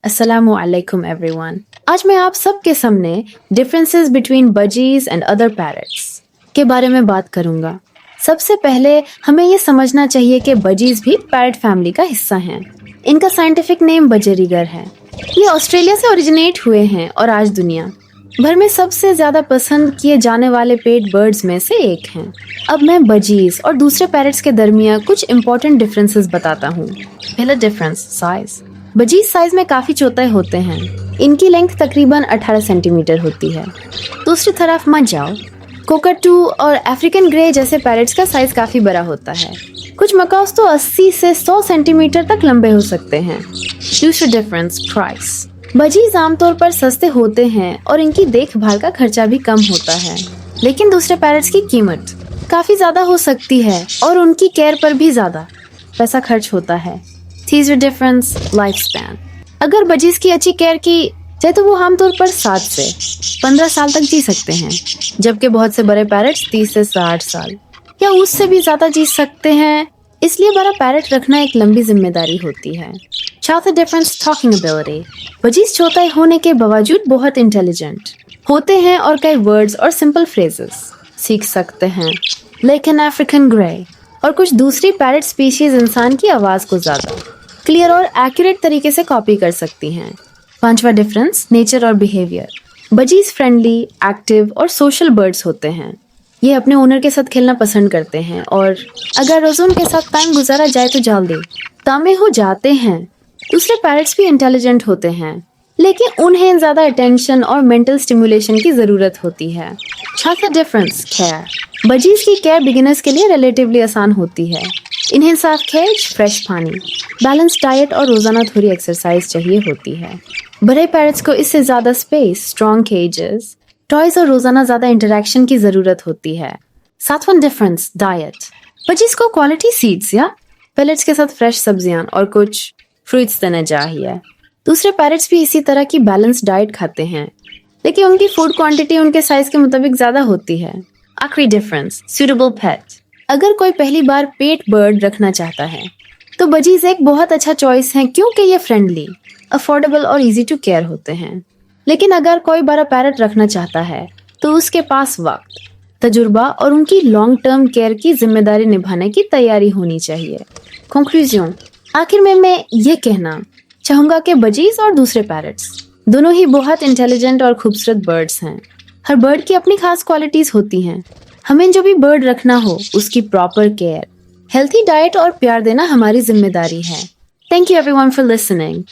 अस्सलामु अलैकुम एवरीवन। आज मैं आप सबके सामने differences between budgies and other parrots के बारे में बात करूंगा। सबसे पहले हमें ये समझना चाहिए कि बजीज भी पैरट फैमिली का हिस्सा हैं। इनका साइंटिफिक नेम बजरीगर है। ये ऑस्ट्रेलिया से ओरिजिनेट हुए हैं और आज दुनिया भर में सबसे ज्यादा पसंद किए जाने वाले पेट बर्ड्स में से एक हैं। अब मैं बजीज और दूसरे पैरट्स के दरमियान कुछ इंपॉर्टेंट डिफरेंसेस बताता हूँ। पहला डिफरेंस, साइज। बजीज साइज में काफी चौते होते हैं। इनकी लेंथ तकरीबन 18 सेंटीमीटर होती है। दूसरी तरफ मत जाओ, कोकाटू और अफ्रीकन ग्रे जैसे पैरट्स का साइज काफी बड़ा होता है। कुछ मकाउस तो 80 से 100 सेंटीमीटर तक लंबे हो सकते हैं। दूसरा डिफरेंस, प्राइस। बजीज आमतौर पर सस्ते होते हैं और इनकी देखभाल का खर्चा भी कम होता है, लेकिन दूसरे पैरट्स की कीमत काफी ज्यादा हो सकती है और उनकी केयर पर भी ज्यादा पैसा खर्च होता है। तीसरा डिफरेंस, लाइफ स्पैन। अगर बजीज की अच्छी केयर की जाए तो वो आमतौर पर 7 से 15 साल तक जी सकते हैं, जबकि बहुत से बड़े पैरट्स 30 से 60 साल या उससे भी ज्यादा जी सकते हैं। इसलिए बड़ा पैरट रखना एक लंबी जिम्मेदारी होती है। चौथा डिफरेंस, टॉकिंग एबिलिटी। बजीज छोटे होने के बावजूद बहुत इंटेलिजेंट होते हैं और कई वर्ड्स और सिंपल फ्रेजेस सीख सकते हैं, लेकिन अफ्रीकन ग्रे और कुछ दूसरी पैरट स्पीशीज इंसान की आवाज को ज्यादा क्लियर और एक्यूरेट तरीके से कॉपी कर सकती हैं। पांचवा डिफरेंस, नेचर और बिहेवियर। बजीज फ्रेंडली, एक्टिव और सोशल बर्ड्स होते हैं। ये अपने ओनर के साथ खेलना पसंद करते हैं और अगर रोज उनके साथ टाइम गुजारा जाए तो जल्दी तामे हो जाते हैं। दूसरे पैरट्स भी इंटेलिजेंट होते हैं, लेकिन उन्हें ज्यादा अटेंशन और मेंटल स्टिमुलेशन की जरूरत होती है। छठा डिफरेंस, केयर। बजीज की केयर बिगिनर्स के लिए रिलेटिवली आसान होती है। इन्हें साफ केज, फ्रेश पानी, बैलेंस डाइट और रोजाना थोड़ी एक्सरसाइज चाहिए होती है। बड़े पैरट्स को इससे ज्यादा स्पेस, स्ट्रॉन्ग केजेस, टॉयज और रोजाना ज्यादा इंटरेक्शन की जरूरत होती है। सातवां डिफरेंस, डाइट। बजीज को क्वालिटी सीड्स या पेलेट्स के साथ फ्रेश सब्जियां और कुछ फ्रूट्स देना चाहिए। दूसरे पैरट्स भी इसी तरह की बैलेंस डाइट खाते हैं, लेकिन उनकी फूड क्वांटिटी उनके साइज के मुताबिक ज्यादा होती है। आखिरी डिफरेंस, सूटेबल पेट। अगर कोई पहली बार पेट बर्ड रखना चाहता है तो बजीज एक बहुत अच्छा चॉइस है, क्योंकि ये फ्रेंडली, अफोर्डेबल और इजी टू केयर होते हैं। लेकिन अगर कोई बड़ा पैरट रखना चाहता है तो उसके पास वक्त, तजुर्बा और उनकी लॉन्ग टर्म केयर की जिम्मेदारी निभाने की तैयारी होनी चाहिए। कंक्लूजन, आखिर में मैं ये कहना चाहूंगा कि बजीज और दूसरे पैरट्स दोनों ही बहुत इंटेलिजेंट और खूबसूरत बर्ड्स हैं। हर बर्ड की अपनी खास क्वालिटीज होती हैं। हमें जो भी बर्ड रखना हो उसकी प्रॉपर केयर, हेल्थी डाइट और प्यार देना हमारी जिम्मेदारी है। Thank you everyone for listening.